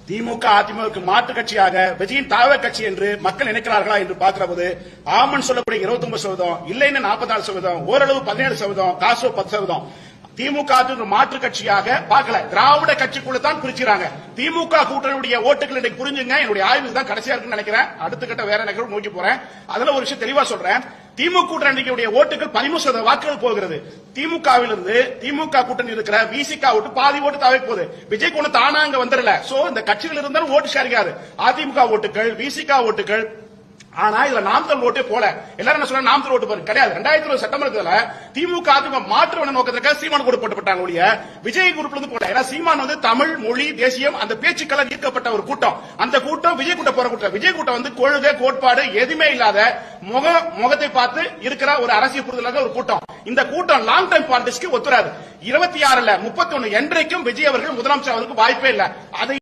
திமுக அதிமுக மாற்று கட்சியாக விஜயின் தாவ கட்சி என்று மக்கள் நினைக்கிறார்களா என்று பார்க்கிற போது ஆமன் சொல்லக்கூடிய 29%, இல்லைன்னு 44%, ஓரளவு 17%, காசோ 10%. திமுக மாற்று கட்சியாக பார்க்கல, திராவிட கட்சிக்குள்ள தான் பிரிச்சுறாங்க. திமுக கூட்டணியுடைய ஓட்டுகள் இன்னைக்கு புரிஞ்சுங்க. என்னுடைய ஆய்வு தான் கடைசியா இருக்குன்னு நினைக்கிறேன். அடுத்த கட்ட வேற நிகழ்வு நோக்கி போறேன். அதுல ஒரு விஷயம் தெளிவா சொல்றேன். திமுக கூட்டணியுடைய ஓட்டுகள் 13% வாக்குகள் போகிறது. திமுகவிலிருந்து திமுக கூட்டணி இருக்கிற விசிக ஓட்டு பாதி ஓட்டு தாவே போகுது. விஜய் கொண்டு தானா அங்க வந்துடல. சோ இந்த கட்சிகள் இருந்தாலும் ஓட்டு ஷேரிக்காது. அதிமுக ஓட்டுகள், விசிக ஓட்டுகள். ஆனா இதுல நாமக்கல் ஓட்டே போல. எல்லாரும் என்ன சொல்றாங்க, நாமக்கல் ஓட்டு பாருங்க கிடையாது. 2020 சட்டமன்றத்துல திமுக அதிமுக மாற்று நோக்கத்திற்காக சீமான் கூட போட்டுப்பட்டாங்க ஒழிய விஜய் குரூப்ல இருந்து போல. ஏன்னா சீமான் தமிழ் மொழி தேசியம் அந்த பேச்சுக்கெல்லாம் ஈர்க்கப்பட்ட ஒரு கூட்டம். அந்த கூட்டம் விஜய் கூட்டம் போற கூட்டம். விஜய் கூட்டம் கொள்கை கோட்பாடு எதுவுமே இல்லாத முகத்தை பார்த்து இருக்கிற ஒரு அரசியல் புரிதலாக ஒரு கூட்டம். இந்த கூட்டம் லாங் டைம் பாலிடிக்ஸ்க்கு ஒத்துறாது. 26 31 என்றைக்கும் விஜய் அவர்கள் முதலமைச்சர் அவருக்கு வாய்ப்பே இல்லை. அதை